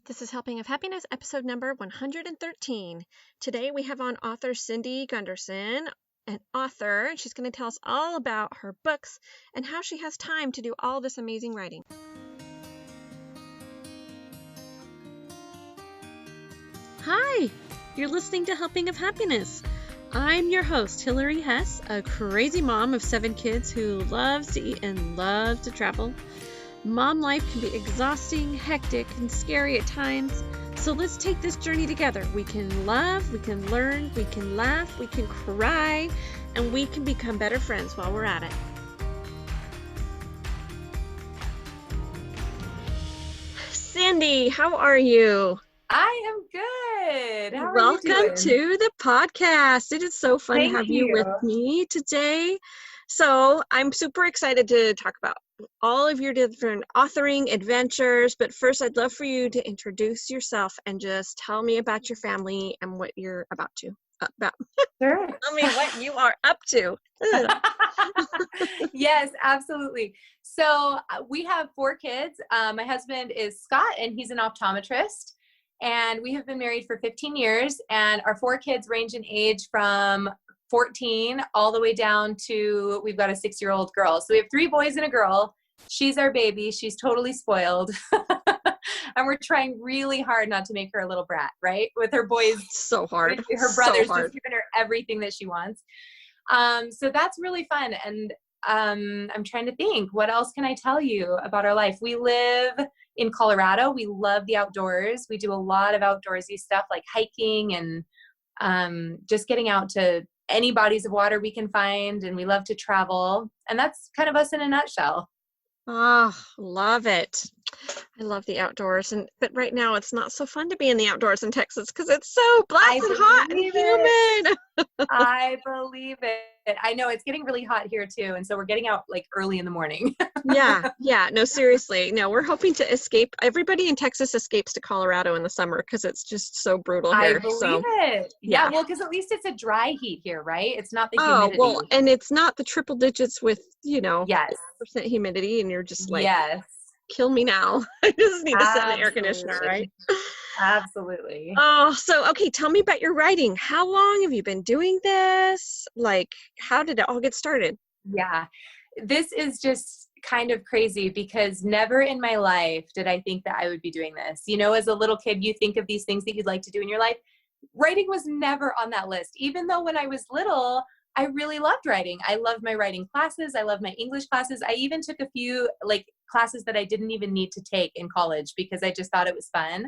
This is Helping of Happiness, episode number 113. Today we have on author Cindy Gunderson, an author. She's going to tell us all about her books and how she has time to do all this amazing writing. Hi, you're listening to Helping of Happiness. I'm your host, Hillary Hess, a crazy mom of 7 kids who loves to eat and loves to travel. Mom life can be exhausting, hectic, and scary at times, so let's take this journey together. We can love, we can learn, we can laugh, we can cry, and we can become better friends while we're at it. Cindy, how are you? I am good. How are Welcome you doing? to the podcast. It is so fun to have you with me today. So I'm super excited to talk about all of your different authoring adventures, but first I'd love for you to introduce yourself and just tell me about your family and what you're about to. Sure. Tell me what you are up to. Yes, absolutely. So we have 4 kids. My husband is Scott, and he's an optometrist. And we have been married for 15 years. And our 4 kids range in age from 14 all the way down to, we've got a 6-year-old girl. So we have 3 boys and a girl. She's our baby. She's totally spoiled. And we're trying really hard not to make her a little brat, right? With her boys. So hard. Her brother's just giving her everything that she wants. So that's really fun. And I'm trying to think, what else can I tell you about our life? We live in Colorado. We love the outdoors. We do a lot of outdoorsy stuff like hiking and just getting out to any bodies of water we can find. And we love to travel. And that's kind of us in a nutshell. Oh, love it. I love the outdoors, but right now it's not so fun to be in the outdoors in Texas because it's so black and hot and humid. I believe it. I know it's getting really hot here too, and so we're getting out like early in the morning. Yeah. No, seriously. No, we're hoping to escape. Everybody in Texas escapes to Colorado in the summer because it's just so brutal here. I believe it. Yeah, well, because at least it's a dry heat here, right? It's not the humidity. Oh, well, and it's not the triple digits with, yes, percent humidity, and you're just like, yes. Kill me now. I just need to set an air conditioner, right? Absolutely. Oh, so, okay, tell me about your writing. How long have you been doing this? Like, how did it all get started? Yeah, this is just kind of crazy because never in my life did I think that I would be doing this. You know, as a little kid, you think of these things that you'd like to do in your life. Writing was never on that list, even though when I was little, I really loved writing. I loved my writing classes. I loved my English classes. I even took a few classes that I didn't even need to take in college because I just thought it was fun.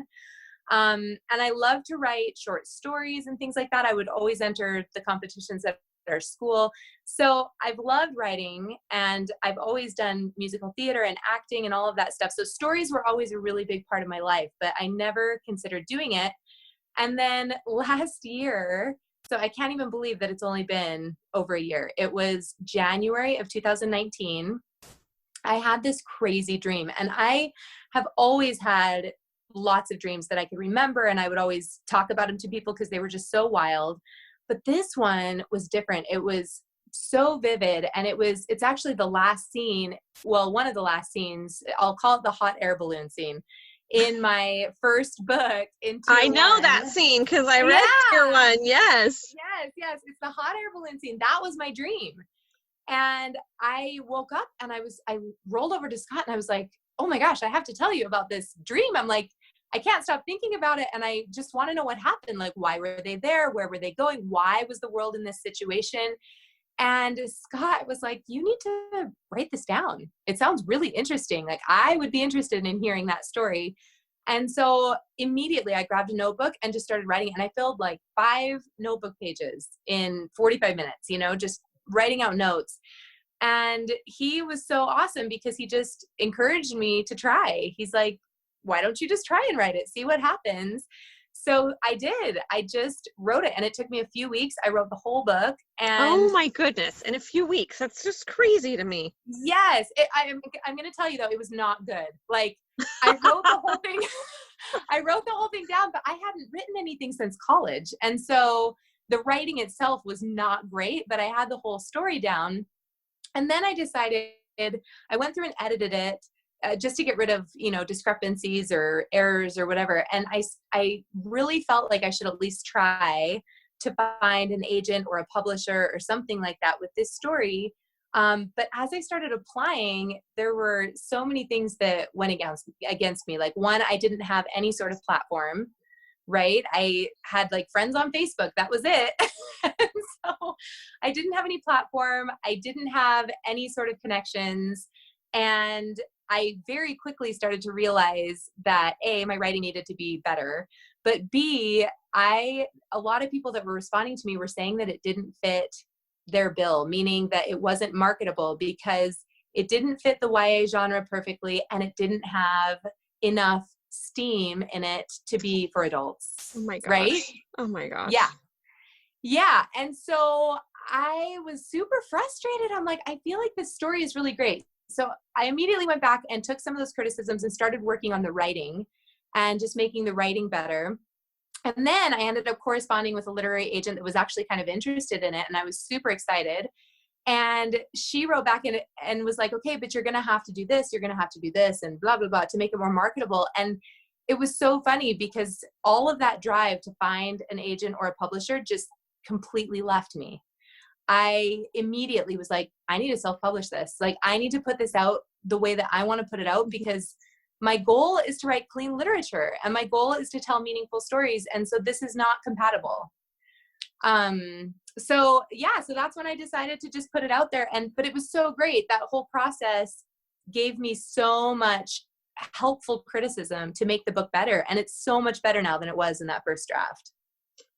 And I love to write short stories and things like that. I would always enter the competitions at our school. So I've loved writing, and I've always done musical theater and acting and all of that stuff. So stories were always a really big part of my life, but I never considered doing it. And then last year, so I can't even believe that it's only been over a year. It was January of 2019. I had this crazy dream, and I have always had lots of dreams that I could remember, and I would always talk about them to people because they were just so wild. But this one was different. It was so vivid, and it's actually the last scene. Well, one of the last scenes, I'll call it the hot air balloon scene in my first book. I know that scene because I read your one. Yes. It's the hot air balloon scene. That was my dream. And I woke up and I rolled over to Scott and I was like, oh my gosh, I have to tell you about this dream. I'm like, I can't stop thinking about it. And I just want to know what happened. Like, why were they there? Where were they going? Why was the world in this situation? And Scott was like, you need to write this down. It sounds really interesting. Like, I would be interested in hearing that story. And so immediately I grabbed a notebook and just started writing. And I filled like 5 notebook pages in 45 minutes, just writing out notes. And he was so awesome because he just encouraged me to try. He's like, why don't you just try and write it? See what happens. So I did. I just wrote it, and it took me a few weeks. I wrote the whole book. And oh my goodness, in a few weeks. That's just crazy to me. Yes. I'm going to tell you though, it was not good. Like, I wrote the whole thing. I wrote the whole thing down, but I hadn't written anything since college. And so the writing itself was not great, but I had the whole story down. And then I decided, I went through and edited it. just to get rid of, discrepancies or errors or whatever. And I really felt like I should at least try to find an agent or a publisher or something like that with this story. But as I started applying, there were so many things that went against me. Like, one, I didn't have any sort of platform, right? I had like friends on Facebook. That was it. So I didn't have any platform. I didn't have any sort of connections. And I very quickly started to realize that A, my writing needed to be better, but B, a lot of people that were responding to me were saying that it didn't fit their bill, meaning that it wasn't marketable because it didn't fit the YA genre perfectly and it didn't have enough steam in it to be for adults. Oh my gosh. Right? Oh my gosh. Yeah. Yeah. And so I was super frustrated. I'm like, I feel like this story is really great. So I immediately went back and took some of those criticisms and started working on the writing and just making the writing better. And then I ended up corresponding with a literary agent that was actually kind of interested in it. And I was super excited. And she wrote back and was like, okay, but you're going to have to do this. You're going to have to do this and blah, blah, blah to make it more marketable. And it was so funny because all of that drive to find an agent or a publisher just completely left me. I immediately was like, I need to self-publish this. Like, I need to put this out the way that I want to put it out because my goal is to write clean literature and my goal is to tell meaningful stories. And so this is not compatible. So that's when I decided to just put it out there. But it was so great. That whole process gave me so much helpful criticism to make the book better. And it's so much better now than it was in that first draft.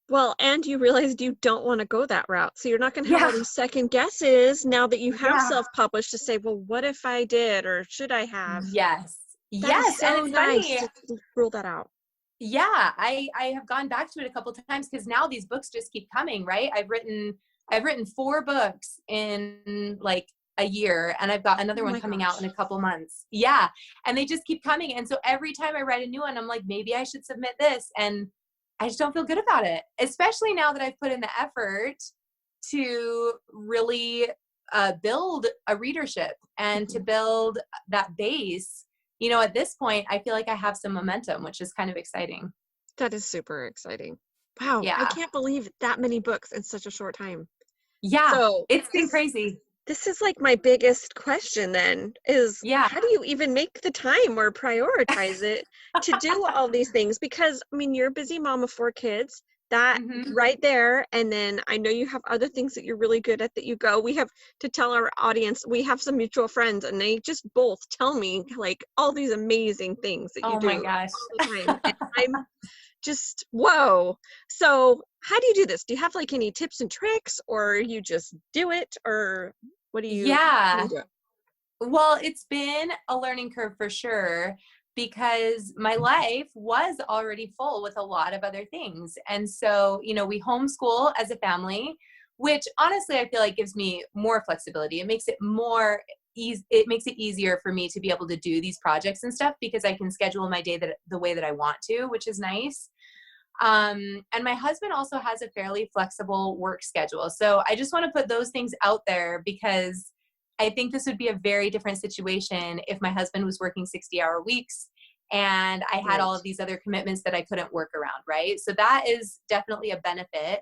Well, and you realized you don't want to go that route. So you're not going to have all these second guesses now that you have self-published to say, well, what if I did, or should I have? Yes. That is so and it's nice funny to rule that out. Yeah, I have gone back to it a couple of times because now these books just keep coming, right? I've written 4 books in like a year, and I've got another one coming out in a couple months. Yeah, and they just keep coming. And so every time I write a new one, I'm like, maybe I should submit this, and I just don't feel good about it, especially now that I've put in the effort to really build a readership and to build that base. At this point, I feel like I have some momentum, which is kind of exciting. That is super exciting. Wow. Yeah. I can't believe that many books in such a short time. Yeah. So it's been crazy. This is like my biggest question then is how do you even make the time or prioritize it to do all these things? Because, I mean, you're a busy mom of 4 kids. That right there. And then I know you have other things that you're really good at that you go. We have to tell our audience, we have some mutual friends and they just both tell me like all these amazing things that you do all the time. And I'm just, whoa. So how do you do this? Do you have like any tips and tricks or you just do it or what do you do? Well, it's been a learning curve for sure, because my life was already full with a lot of other things. And so, we homeschool as a family, which honestly, I feel like gives me more flexibility. It makes it it makes it easier for me to be able to do these projects and stuff because I can schedule my day the way that I want to, which is nice. And my husband also has a fairly flexible work schedule. So I just want to put those things out there because I think this would be a very different situation if my husband was working 60-hour weeks and I had all of these other commitments that I couldn't work around, right? So that is definitely a benefit.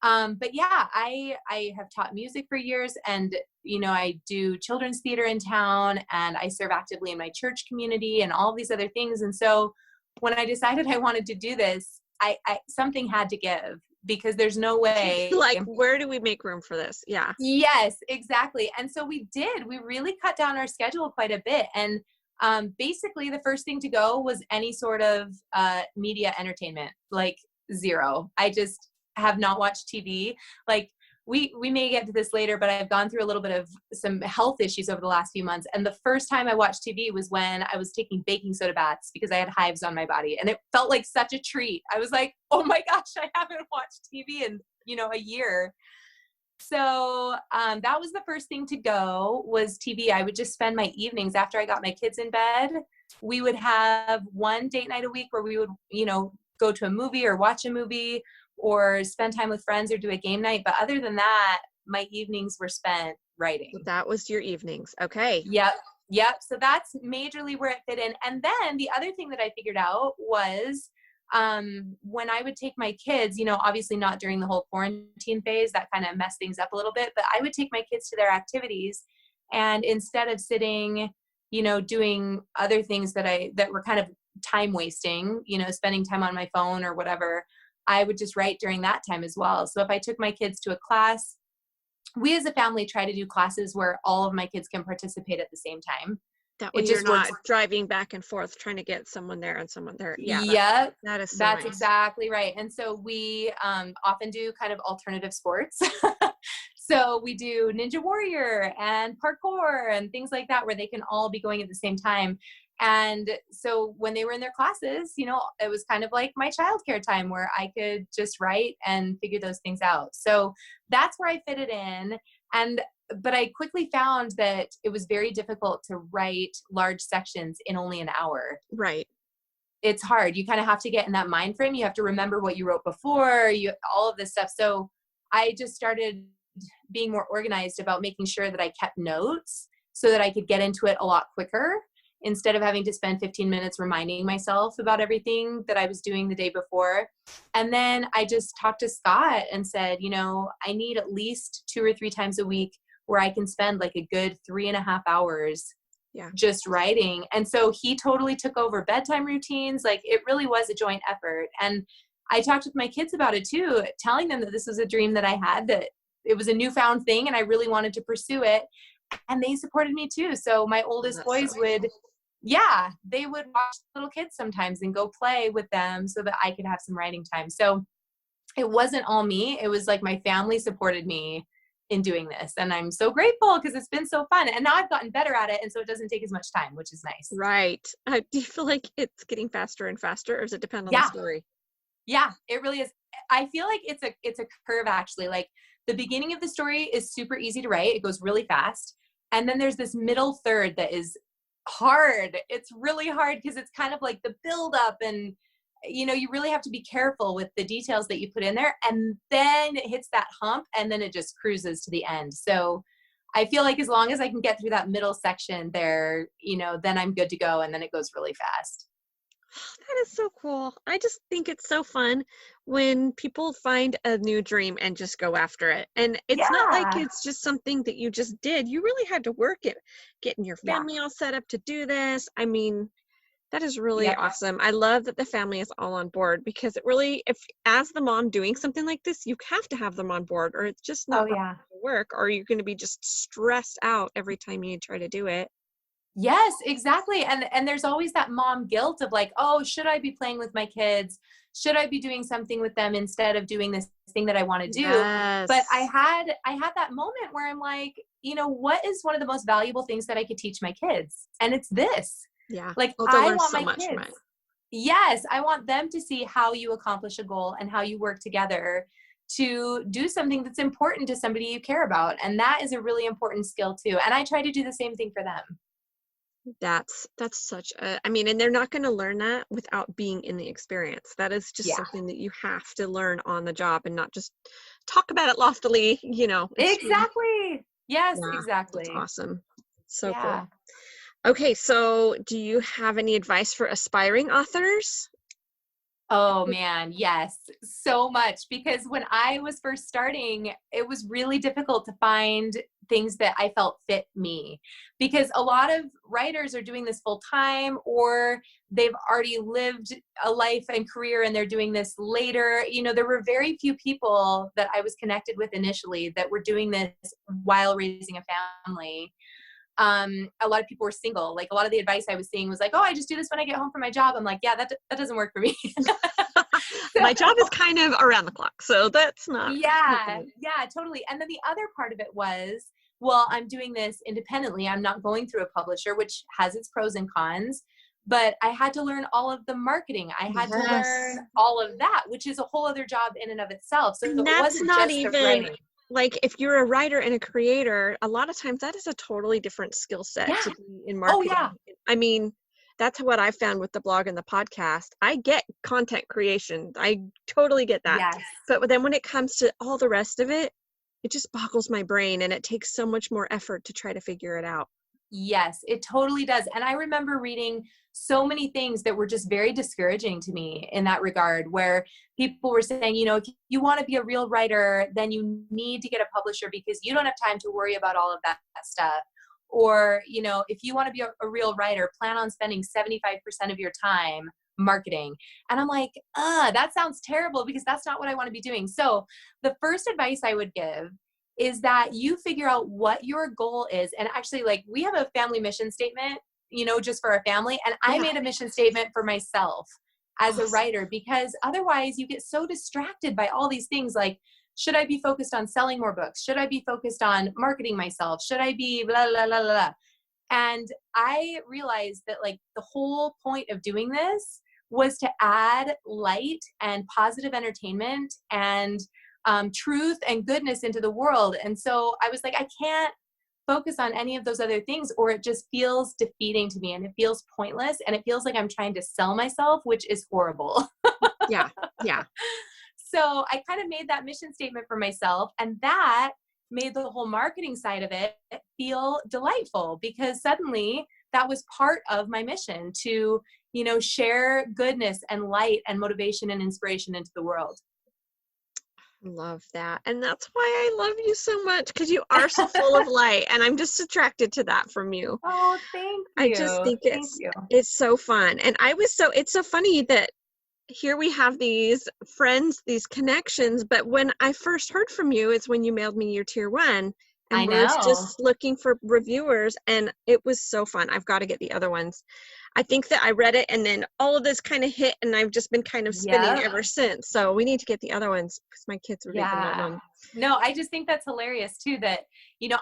But yeah, I have taught music for years and, I do children's theater in town and I serve actively in my church community and all these other things. And so when I decided I wanted to do this, I something had to give. Because there's no way. Like, where do we make room for this? Yeah. Yes, exactly. And so we really cut down our schedule quite a bit. And basically the first thing to go was any sort of media entertainment, like 0. I just have not watched TV. Like we may get to this later, but I've gone through a little bit of some health issues over the last few months. And the first time I watched TV was when I was taking baking soda baths because I had hives on my body. And it felt like such a treat. I was like, oh my gosh, I haven't watched TV in, a year. So that was the first thing to go was TV. I would just spend my evenings after I got my kids in bed. We would have one date night a week where we would, go to a movie or watch a movie or spend time with friends or do a game night. But other than that, my evenings were spent writing. That was your evenings. Okay. Yep. Yep. So that's majorly where it fit in. And then the other thing that I figured out was when I would take my kids, obviously not during the whole quarantine phase, that kind of messed things up a little bit, but I would take my kids to their activities. And instead of sitting, doing other things that were kind of time wasting, spending time on my phone or whatever, I would just write during that time as well. So if I took my kids to a class, we as a family try to do classes where all of my kids can participate at the same time. That way It you're just not works. driving back and forth trying to get someone there and someone there. Yeah, Yep, that is so that's nice. exactly right. And so we often do kind of alternative sports. So we do Ninja Warrior and parkour and things like that, where they can all be going at the same time. And so when they were in their classes, it was kind of like my childcare time where I could just write and figure those things out. So that's where I fit it in. But I quickly found that it was very difficult to write large sections in only an hour. Right. It's hard. You kind of have to get in that mind frame. You have to remember what you wrote before, all of this stuff. So I just started being more organized about making sure that I kept notes so that I could get into it a lot quicker instead of having to spend 15 minutes reminding myself about everything that I was doing the day before. And then I just talked to Scott and said, I need at least 2 or 3 times a week where I can spend like a good 3.5 hours just writing. And so he totally took over bedtime routines. Like it really was a joint effort. And I talked with my kids about it too, telling them that this was a dream that I had, that it was a newfound thing and I really wanted to pursue it. And they supported me too. So my oldest boys they would watch little kids sometimes and go play with them so that I could have some writing time. So it wasn't all me. It was like my family supported me in doing this. And I'm so grateful because it's been so fun. And now I've gotten better at it. And so it doesn't take as much time, which is nice. Right. Do you feel like it's getting faster and faster, or does it depend on the story? Yeah, it really is. I feel like it's a curve actually. Like the beginning of the story is super easy to write. It goes really fast. And then there's this middle third that is hard. It's really hard because it's kind of like the build up and you really have to be careful with the details that you put in there. And then it hits that hump and then it just cruises to the end. So I feel like as long as I can get through that middle section there, then I'm good to go. And then it goes really fast. That is so cool. I just think it's so fun when people find a new dream and just go after it. And it's not like it's just something that you just did. You really had to work it, getting your family all set up to do this. I mean, that is really awesome. I love that the family is all on board, because it really, if as the mom doing something like this, you have to have them on board, or it's just not going to work, or you're going to be just stressed out every time you try to do it. Yes, exactly. And there's always that mom guilt of like, oh, should I be playing with my kids? Should I be doing something with them instead of doing this thing that I want to do? Yes. But I had that moment where I'm like, what is one of the most valuable things that I could teach my kids? And it's this. Yeah. Like I want my kids. Yes, I want them to see how you accomplish a goal and how you work together to do something that's important to somebody you care about. And that is a really important skill too. And I try to do the same thing for them. That's such a, I mean, and they're not going to learn that without being in the experience. That is just something that you have to learn on the job and not just talk about it loftily, Exactly. Yes, exactly. That's awesome. So cool. Okay, so do you have any advice for aspiring authors? Oh man, yes, so much. Because when I was first starting, it was really difficult to find things that I felt fit me, because a lot of writers are doing this full time, or they've already lived a life and career and they're doing this later. There were very few people that I was connected with initially that were doing this while raising a family. A lot of people were single. Like a lot of the advice I was seeing was like, oh, I just do this when I get home from my job. I'm like, yeah, that doesn't work for me. My job is kind of around the clock, so that's not. Yeah, totally. And then the other part of it was, well, I'm doing this independently. I'm not going through a publisher, which has its pros and cons, but I had to learn all of the marketing. I had to learn all of that, which is a whole other job in and of itself. So it wasn't not just even the writing. Like if you're a writer and a creator, a lot of times that is a totally different skill set to be in marketing. Oh, yeah. I mean, that's what I found with the blog and the podcast. I get content creation. I totally get that. Yes. But then when it comes to all the rest of it, it just boggles my brain, and it takes so much more effort to try to figure it out. Yes, it totally does. And I remember reading so many things that were just very discouraging to me in that regard, where people were saying, if you want to be a real writer, then you need to get a publisher because you don't have time to worry about all of that stuff. Or, if you want to be a real writer, plan on spending 75% of your time marketing. And I'm like, that sounds terrible because that's not what I want to be doing. So the first advice I would give is that you figure out what your goal is. And actually, like, we have a family mission statement, just for our family. And I made a mission statement for myself as a writer, because otherwise you get so distracted by all these things. Like, should I be focused on selling more books? Should I be focused on marketing myself? Should I be blah, blah, blah, blah. And I realized that, like, the whole point of doing this was to add light and positive entertainment and truth and goodness into the world. And so I was like, I can't focus on any of those other things, or it just feels defeating to me and it feels pointless and it feels like I'm trying to sell myself, which is horrible. Yeah. Yeah. So I kind of made that mission statement for myself, and that made the whole marketing side of it feel delightful, because suddenly that was part of my mission to, share goodness and light and motivation and inspiration into the world. Love that. And that's why I love you so much, because you are so full of light, and I'm just attracted to that from you. Oh, thank you. I just think it's so fun. And it's so funny that here we have these friends, these connections, but when I first heard from you, it's when you mailed me your tier 1, and we're just looking for reviewers, and it was so fun. I've got to get the other ones. I think that I read it and then all of this kind of hit, and I've just been kind of spinning ever since. So we need to get the other ones because my kids are reading that one. No, I just think that's hilarious too, that,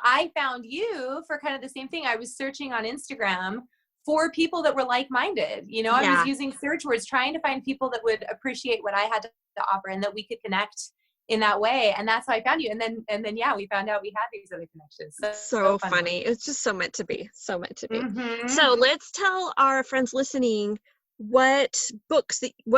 I found you for kind of the same thing. I was searching on Instagram for people that were like-minded. I was using search words, trying to find people that would appreciate what I had to offer and that we could connect in that way. And that's how I found you. And then we found out we had these other connections. So funny. It's just so meant to be. So meant to be. Mm-hmm. So let's tell our friends listening what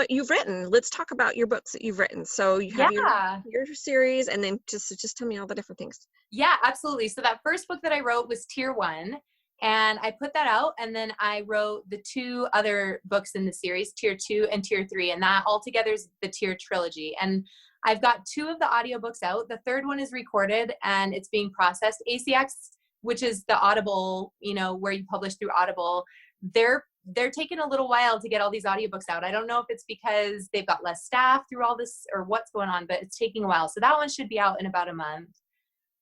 you've written. Let's talk about your books that you've written. So you have your series, and then just tell me all the different things. Yeah, absolutely. So that first book that I wrote was tier 1. And I put that out, and then I wrote the 2 other books in the series, tier 2 and tier 3. And that altogether is the tier trilogy. And I've got 2 of the audiobooks out. The third one is recorded and it's being processed. ACX, which is the Audible, where you publish through Audible, they're taking a little while to get all these audiobooks out. I don't know if it's because they've got less staff through all this or what's going on, but it's taking a while. So that one should be out in about a month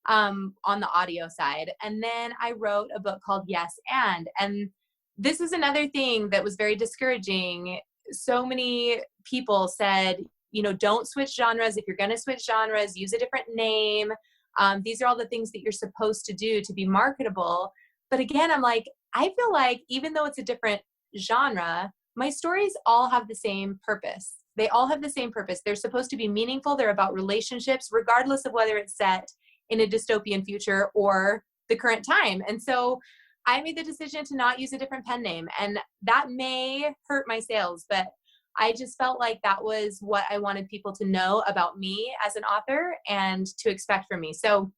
on the audio side. And then I wrote a book called Yes and this is another thing that was very discouraging. So many people said, don't switch genres. If you're going to switch genres, use a different name. These are all the things that you're supposed to do to be marketable. But again, I'm like, I feel like even though it's a different genre, my stories all have the same purpose. They all have the same purpose. They're supposed to be meaningful. They're about relationships, regardless of whether it's set in a dystopian future or the current time. And so I made the decision to not use a different pen name, and that may hurt my sales, but I just felt like that was what I wanted people to know about me as an author and to expect from me. So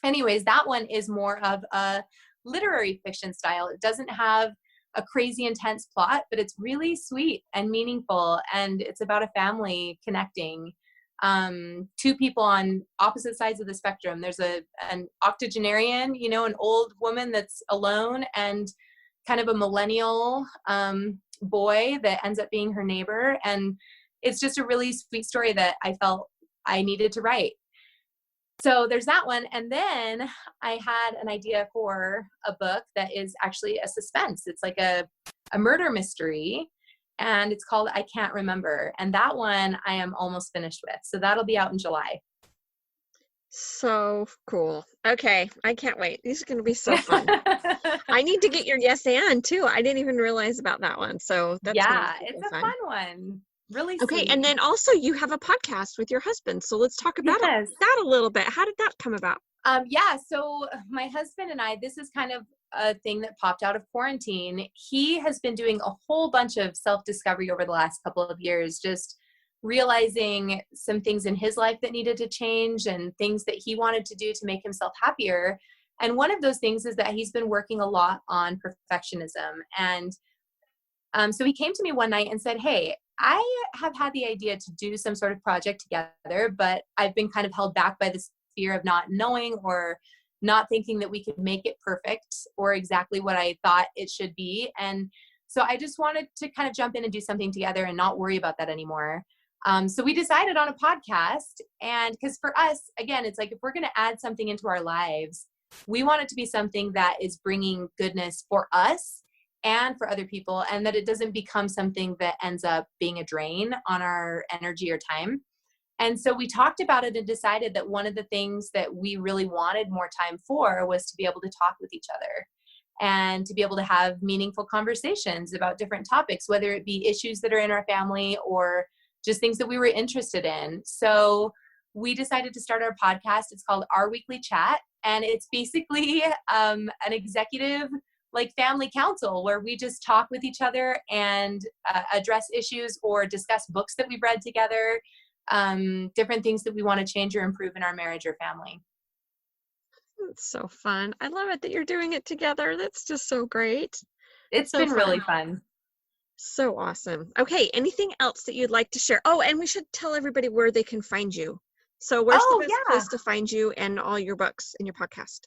anyways, that one is more of a literary fiction style. It doesn't have a crazy intense plot, but it's really sweet and meaningful. And it's about a family connecting, 2 people on opposite sides of the spectrum. There's an octogenarian, an old woman that's alone, and kind of a millennial boy that ends up being her neighbor. And it's just a really sweet story that I felt I needed to write. So there's that one. And then I had an idea for a book that is actually a suspense. It's like a murder mystery, and it's called I Can't Remember. And that one I am almost finished with. So that'll be out in July. So cool. Okay. I can't wait. These are going to be so fun. I need to get your Yes and too. I didn't even realize about that one. So that's it's a fun one. Really okay. sweet. And then also you have a podcast with your husband. So let's talk about that a little bit. How did that come about? So my husband and I, this is kind of a thing that popped out of quarantine. He has been doing a whole bunch of self-discovery over the last couple of years, just realizing some things in his life that needed to change and things that he wanted to do to make himself happier. And one of those things is that he's been working a lot on perfectionism. And so he came to me one night and said, hey, I have had the idea to do some sort of project together, but I've been kind of held back by this fear of not knowing or not thinking that we could make it perfect or exactly what I thought it should be. And so I just wanted to kind of jump in and do something together and not worry about that anymore. So we decided on a podcast. And because for us, again, it's like if we're going to add something into our lives, we want it to be something that is bringing goodness for us and for other people, and that it doesn't become something that ends up being a drain on our energy or time. And so we talked about it and decided that one of the things that we really wanted more time for was to be able to talk with each other and to be able to have meaningful conversations about different topics, whether it be issues that are in our family or just things that we were interested in. So we decided to start our podcast. It's called Our Weekly Chat. And it's basically an executive like family council where we just talk with each other and address issues or discuss books that we've read together, different things that we want to change or improve in our marriage or family. It's so fun. I love it that you're doing it together. That's just so great. It's been really fun. So awesome. Okay, anything else that you'd like to share? Oh, and we should tell everybody where they can find you. So where's the best place to find you and all your books and your podcast?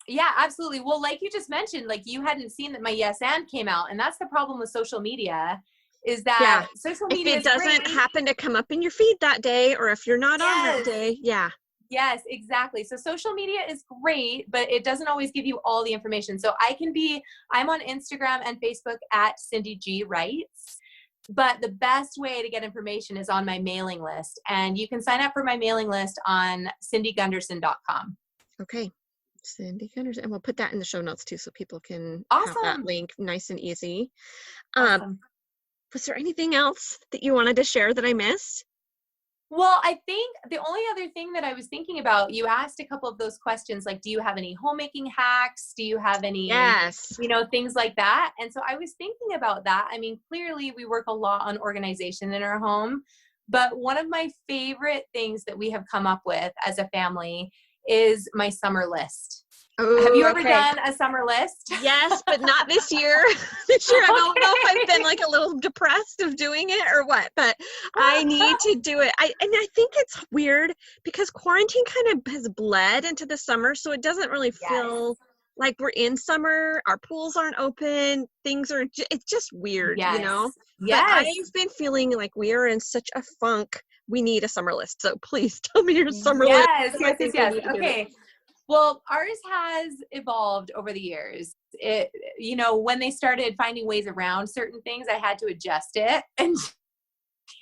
Yeah, absolutely. Well, like you just mentioned, like you hadn't seen that my Yes And came out. And that's the problem with social media is that social media if it doesn't happen to come up in your feed that day, or if you're not on that day. Yeah. Yes, exactly. So social media is great, but it doesn't always give you all the information. So I'm on Instagram and Facebook at Cindy G Writes. But the best way to get information is on my mailing list. And you can sign up for my mailing list on cindygunderson.com. Okay. Cindy Gunderson. And we'll put that in the show notes too, so people can have that link nice and easy. Awesome. Was there anything else that you wanted to share that I missed? Well, I think the only other thing that I was thinking about, you asked a couple of those questions, like, do you have any homemaking hacks? Do you have any, things like that? And so I was thinking about that. I mean, clearly we work a lot on organization in our home, but one of my favorite things that we have come up with as a family is my summer list. Oh, have you ever done a summer list? Yes, but not this year. This year, I don't know if I've been like a little depressed of doing it or what, but I need to do it. I think it's weird because quarantine kind of has bled into the summer, so it doesn't really feel like we're in summer. Our pools aren't open. It's just weird, you know? Yes. But I've been feeling like we are in such a funk. We need a summer list. So please tell me your summer list. Yes. Okay. Well, ours has evolved over the years. When they started finding ways around certain things, I had to adjust it and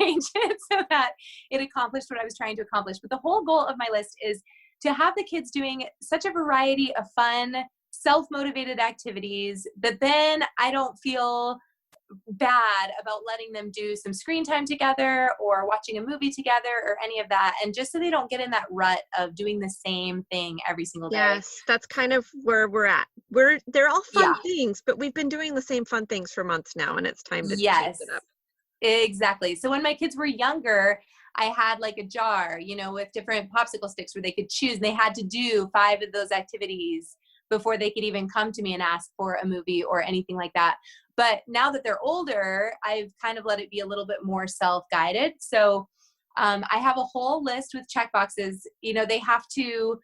change it so that it accomplished what I was trying to accomplish. But the whole goal of my list is to have the kids doing such a variety of fun, self-motivated activities that then I don't feel bad about letting them do some screen time together or watching a movie together or any of that. And just so they don't get in that rut of doing the same thing every single day. Yes, that's kind of where we're at. They're all fun things, but we've been doing the same fun things for months now, and it's time to change it up. Exactly. So when my kids were younger, I had like a jar, with different popsicle sticks where they could choose, and they had to do 5 of those activities before they could even come to me and ask for a movie or anything like that. But now that they're older, I've kind of let it be a little bit more self-guided. So I have a whole list with check boxes. They have to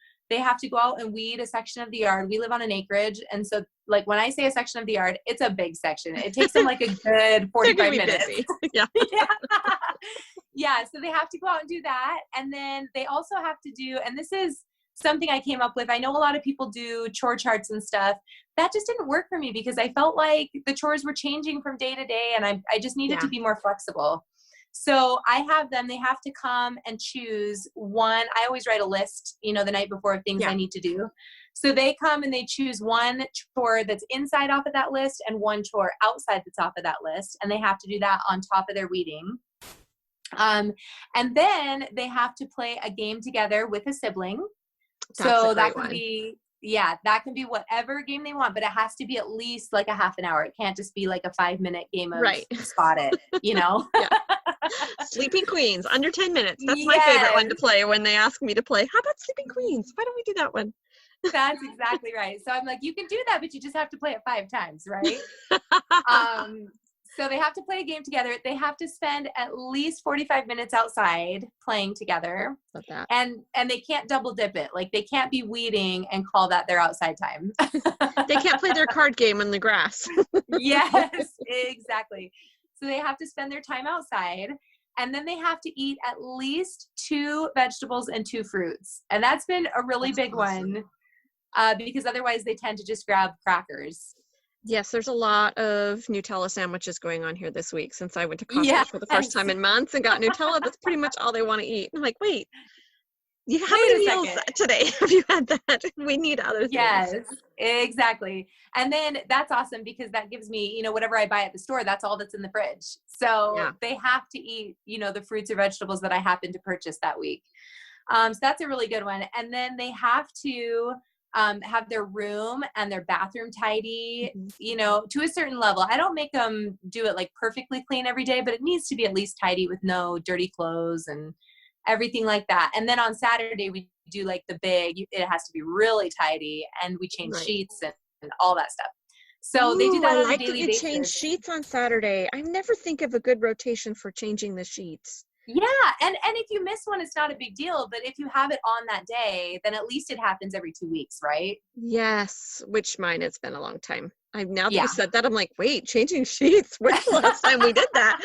go out and weed a section of the yard. We live on an acreage. And so like when I say a section of the yard, it's a big section. It takes them like a good 45 minutes. Yeah. Yeah. So they have to go out and do that. And then they also have to do, and this is something I came up with. I know a lot of people do chore charts and stuff. That just didn't work for me because I felt like the chores were changing from day to day, and I just needed to be more flexible. So I have them, they have to come and choose one. I always write a list, the night before of things I need to do. So they come and they choose one chore that's inside off of that list and one chore outside that's off of that list. And they have to do that on top of their weeding. And then they have to play a game together with a sibling. So that can be, that can be whatever game they want, but it has to be at least like a half an hour. It can't just be like a 5-minute game of spot it, Sleeping Queens, under 10 minutes. That's my favorite one to play when they ask me to play. How about Sleeping Queens? Why don't we do that one? That's exactly right. So I'm like, you can do that, but you just have to play it 5 times, right? So they have to play a game together. They have to spend at least 45 minutes outside playing together. Love that. And they can't double dip it. Like they can't be weeding and call that their outside time. They can't play their card game in the grass. Yes, exactly. So they have to spend their time outside, and then they have to eat at least 2 vegetables and 2 fruits. And that's been a really big one, because otherwise they tend to just grab crackers. Yes, there's a lot of Nutella sandwiches going on here this week since I went to Costco for the first time in months and got Nutella. That's pretty much all they want to eat. I'm like, wait, how many meals today have you had that? We need other things. Yes, exactly. And then that's awesome because that gives me, whatever I buy at the store, that's all that's in the fridge. So they have to eat, the fruits or vegetables that I happen to purchase that week. So that's a really good one. And then they have to have their room and their bathroom tidy, to a certain level. I don't make them do it like perfectly clean every day, but it needs to be at least tidy with no dirty clothes and everything like that. And then on Saturday, we do like it has to be really tidy, and we change sheets and all that stuff. So they do that on a daily basis. Change sheets on Saturday. I never think of a good rotation for changing the sheets. Yeah. And if you miss one, it's not a big deal. But if you have it on that day, then at least it happens every 2 weeks, right? Yes. Which mine, it's been a long time. Now that you said that, I'm like, wait, changing sheets? When's the last time we did that?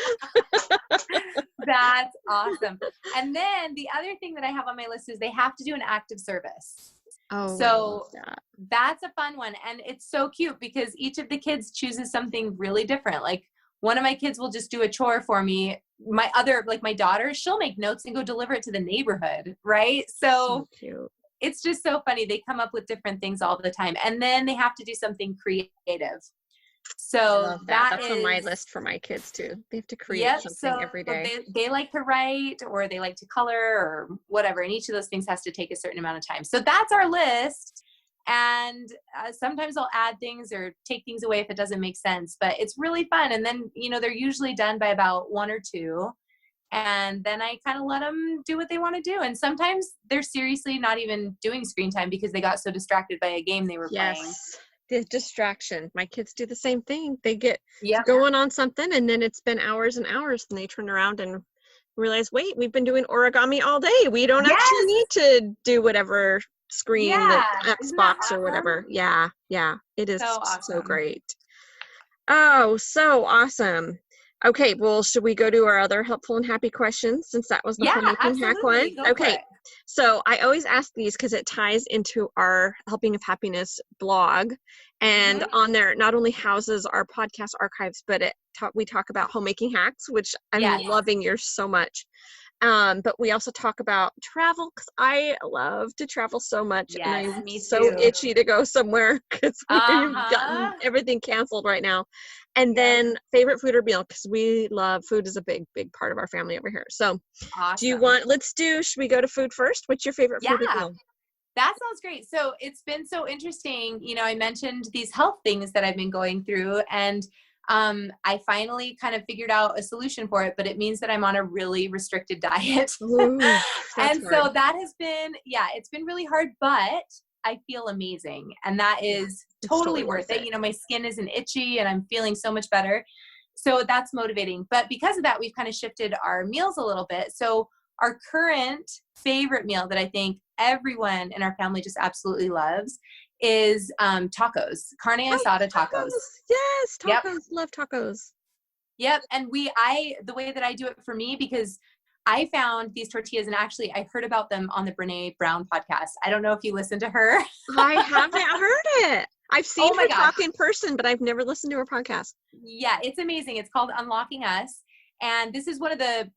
That's awesome. And then the other thing that I have on my list is they have to do an act of service. Oh, so that's a fun one. And it's so cute because each of the kids chooses something really different. Like one of my kids will just do a chore for me. My daughter, she'll make notes and go deliver it to the neighborhood. Right. So cute. It's just so funny. They come up with different things all the time. And then they have to do something creative. So that's on my list for my kids too. They have to create something every day. They like to write, or they like to color, or whatever. And each of those things has to take a certain amount of time. So that's our list. And sometimes I'll add things or take things away if it doesn't make sense. But it's really fun. And then, they're usually done by about 1 or 2. And then I kind of let them do what they want to do. And sometimes they're seriously not even doing screen time because they got so distracted by a game they were playing. The distraction. My kids do the same thing. They get going on something, and then it's been hours and hours, and they turn around and realize, wait, we've been doing origami all day. We don't actually need to do whatever screen, the Xbox or whatever. Yeah. It is so great. Oh, so awesome. Okay, well, should we go to our other helpful and happy questions, since that was the homemaking hack one? Okay. So I always ask these because it ties into our Helping of Happiness blog, and on there not only houses our podcast archives, but we talk about homemaking hacks, which I'm loving yours so much. But we also talk about travel, because I love to travel so much, and I'm so itchy to go somewhere because we've gotten everything canceled right now. And then favorite food or meal, because we love food is a big, big part of our family over here. So should we go to food first? What's your favorite food or meal? That sounds great. So it's been so interesting. I mentioned these health things that I've been going through, and I finally kind of figured out a solution for it, but it means that I'm on a really restricted diet. Ooh, and so that has been, it's been really hard, but I feel amazing. And that is totally worth it. My skin isn't itchy and I'm feeling so much better. So that's motivating. But because of that, we've kind of shifted our meals a little bit. So our current favorite meal that I think everyone in our family just absolutely loves is tacos, carne asada tacos. Yes, tacos. Love tacos. Yep. And the way that I do it for me, because I found these tortillas, and actually I heard about them on the Brene Brown podcast. I don't know if you listen to her. I haven't heard it. I've seen her talk in person, but I've never listened to her podcast. Yeah, it's amazing. It's called Unlocking Us. And this is one of the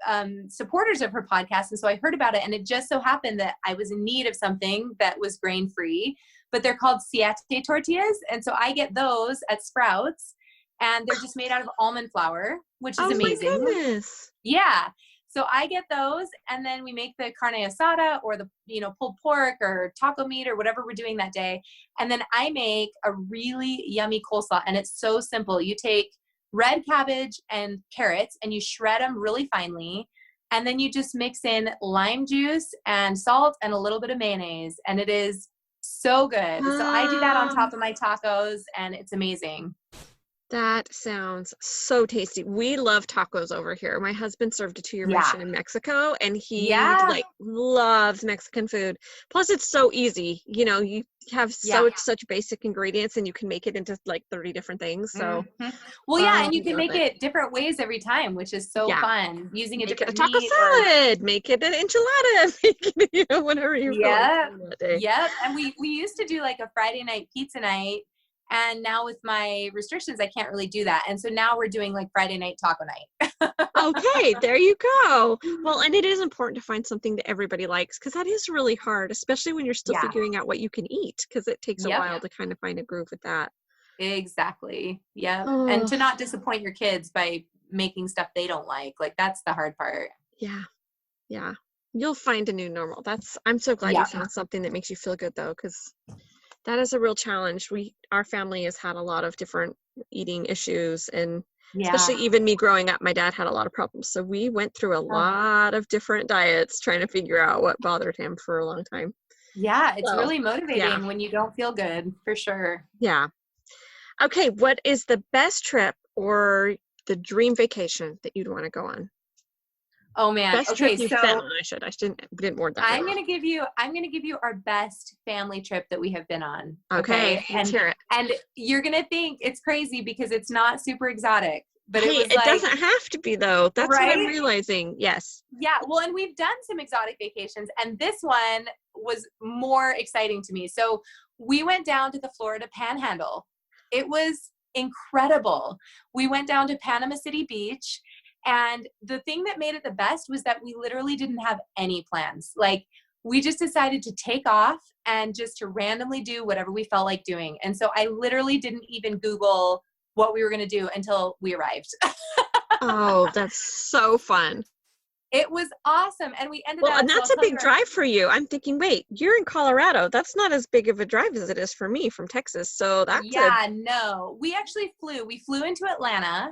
supporters of her podcast. And so I heard about it, and it just so happened that I was in need of something that was grain-free, but they're called siete tortillas. And so I get those at Sprouts, and they're just made out of almond flour, which is amazing. Oh my goodness. Yeah. So I get those, and then we make the carne asada, or the, pulled pork or taco meat or whatever we're doing that day. And then I make a really yummy coleslaw, and it's so simple. You take red cabbage and carrots, and you shred them really finely. And then you just mix in lime juice and salt and a little bit of mayonnaise. And it is So good. So I do that on Um, top of my tacos, and it's amazing. That sounds so tasty. We love tacos over here. My husband served a 2-year Yeah. mission in Mexico, and he Yeah. like loves Mexican food. Plus, it's so easy. You know, you have Yeah. such basic ingredients, and you can make it into like 30 different things. So, Mhm. Well, yeah, and you we can love make it. it different ways every time, which is so Yeah, fun. Using a make it a different taco meat or salad, make it an enchilada, make it, whatever you feel like yep. doing that day. Yep. And we used to do like a Friday night pizza night. And now with my restrictions, I can't really do that. And so now we're doing like Friday night taco night. Okay, there you go. Well, and it is important to find something that everybody likes because that is really hard, especially when you're still Yeah. figuring out what you can eat because it takes a Yep. while to kind of find a groove with that. Exactly. Yep. And Oh, to not disappoint your kids by making stuff they don't like that's the hard part. yeah, yeah. You'll find a new normal. I'm so glad you Yeah. found something that makes you feel good though, because that is a real challenge. Our family has had a lot of different eating issues, and Yeah. especially even me growing up, my dad had a lot of problems. So we went through a Oh. lot of different diets trying to figure out what bothered him for a long time. Yeah. It's So, really yeah, motivating when you don't feel good, for sure. yeah. Okay, what is the best trip or the dream vacation that you'd want to go on? Oh man. Best trip Okay. you've been So on, I didn't word that very I'm well. gonna give you our best family trip that we have been on. Okay, Okay. let's hear it. And you're gonna think it's crazy because it's not super exotic, but it Hey, was it like, doesn't have to be though. That's what I'm right? realizing. Yes. Yeah, well, and we've done some exotic vacations, and this one was more exciting to me. So we went down to the Florida Panhandle. It was incredible. We went down to Panama City Beach, and the thing that made it the best was that we literally didn't have any plans. Like, we just decided to take off and just to randomly do whatever we felt like doing. And so I literally didn't even Google what we were going to do until we arrived. Oh, that's so fun. It was awesome. And we ended Well, up, and so I'll that's a tell you big our, drive for you. I'm thinking, wait, you're in Colorado. That's not as big of a drive as it is for me from Texas. So that's a yeah, no, we actually we flew into Atlanta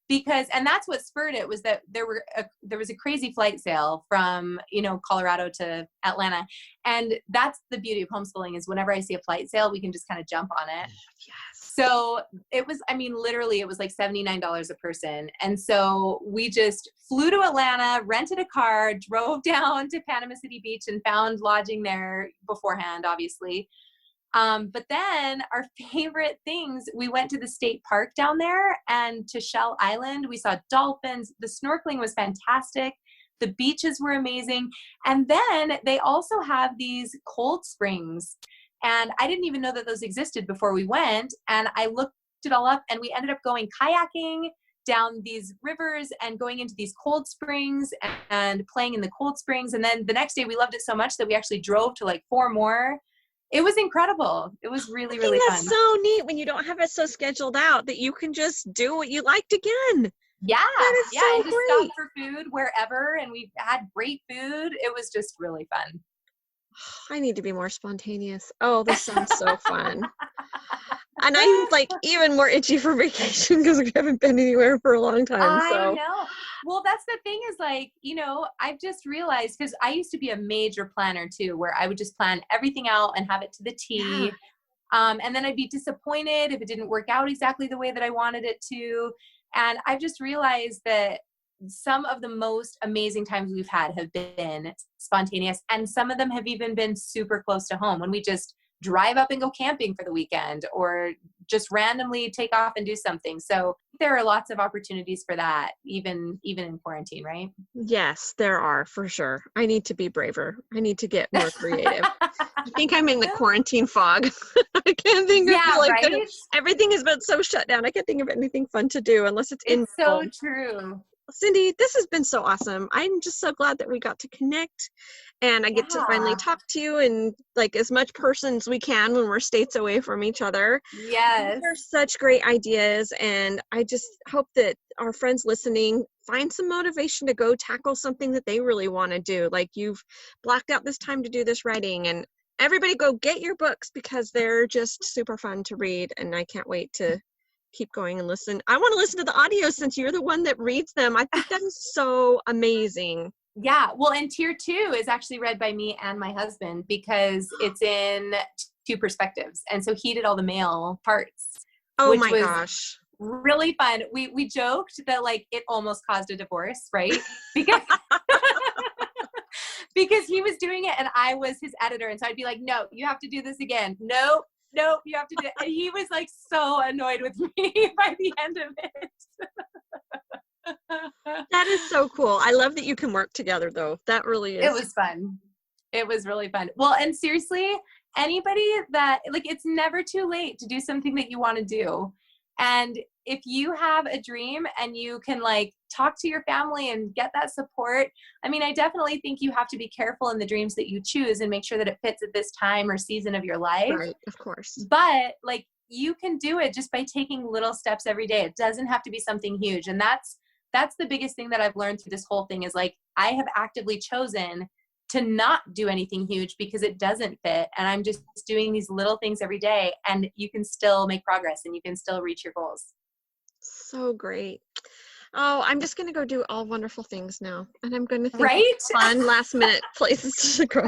because, and that's what spurred it was that there was a crazy flight sale from, Colorado to Atlanta. And that's the beauty of homeschooling is whenever I see a flight sale, we can just kind of jump on it. yes. So it was, I mean, literally it was like $79 a person. And so we just flew to Atlanta, rented a car, drove down to Panama City Beach and found lodging there beforehand, obviously. But then our favorite things, we went to the state park down there and to Shell Island. We saw dolphins. The snorkeling was fantastic. The beaches were amazing. And then they also have these cold springs. And I didn't even know that those existed before we went. And I looked it all up and we ended up going kayaking down these rivers and going into these cold springs and playing in the cold springs. And then the next day we loved it so much that we actually drove to like 4 more. It was incredible. It was really, I think really that's fun. so neat when you don't have it so scheduled out that you can just do what you liked again. Yeah. That is Yeah. so And just stop great. for food wherever. And we had great food. It was just really fun. I need to be more spontaneous. Oh, this sounds so fun. And I'm like even more itchy for vacation because we haven't been anywhere for a long time. I So know. Well, that's the thing is like, I've just realized because I used to be a major planner too, where I would just plan everything out and have it to the yeah. T. And then I'd be disappointed if it didn't work out exactly the way that I wanted it to. And I've just realized that some of the most amazing times we've had have been spontaneous. And some of them have even been super close to home when we just drive up and go camping for the weekend or just randomly take off and do something. So there are lots of opportunities for that, even in quarantine, right? Yes, there are for sure. I need to be braver. I need to get more creative. I think I'm in the quarantine fog. I can't think of Yeah, like right? everything has been so shut down. I can't think of anything fun to do unless it's in It's so home. true. Cindy, this has been so awesome. I'm just so glad that we got to connect and I get to finally Yeah. talk to you and like as much person as we can when we're states away from each other. These Yes. are such great ideas and I just hope that our friends listening find some motivation to go tackle something that they really want to do. Like you've blocked out this time to do this writing and everybody go get your books because they're just super fun to read and I can't wait to keep going and listen. I want to listen to the audio since you're the one that reads them. I think that is so amazing. Yeah. Well, and tier 2 is actually read by me and my husband because it's in two perspectives. And so he did all the male parts, Oh which my was gosh. really fun. We joked that like it almost caused a divorce, right? Because because he was doing it and I was his editor. And so I'd be like, no, you have to do this again. Nope, you have to do it. And he was like so annoyed with me by the end of it. That is so cool. I love that you can work together though. That really is. It was fun. It was really fun. Well, and seriously, anybody that like, it's never too late to do something that you want to do. And if you have a dream and you can like talk to your family and get that support, I mean, I definitely think you have to be careful in the dreams that you choose and make sure that it fits at this time or season of your life. Right, of course. But like you can do it just by taking little steps every day. It doesn't have to be something huge. And that's the biggest thing that I've learned through this whole thing is like, I have actively chosen to not do anything huge because it doesn't fit. And I'm just doing these little things every day and you can still make progress and you can still reach your goals. So great. Oh, I'm just going to go do all wonderful things now. And I'm going to think right? of fun last minute places to go.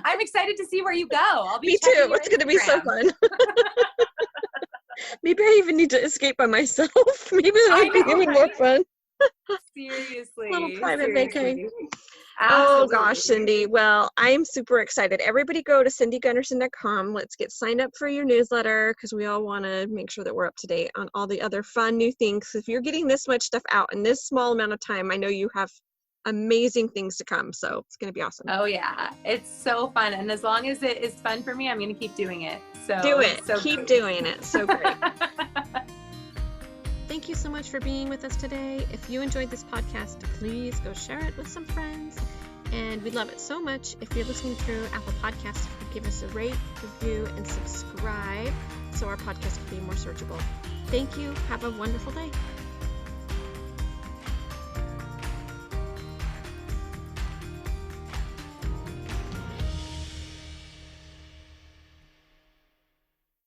I'm excited to see where you go. I'll be Me too. It's going to be so fun. Maybe I even need to escape by myself. Maybe that'll be even more fun. Seriously. Little private vacay. Absolutely. Oh gosh, Cindy. Well, I'm super excited. Everybody go to cindygunderson.com. Let's get signed up for your newsletter because we all want to make sure that we're up to date on all the other fun new things. If you're getting this much stuff out in this small amount of time, I know you have amazing things to come. So it's going to be awesome. Oh yeah. It's so fun. And as long as it is fun for me, I'm going to keep doing it. So do it. So keep doing it. So great. Thank you so much for being with us today. If you enjoyed this podcast, please go share it with some friends. And we'd love it so much if you're listening through Apple Podcasts, if you could give us a rate, review, and subscribe so our podcast can be more searchable. Thank you. Have a wonderful day.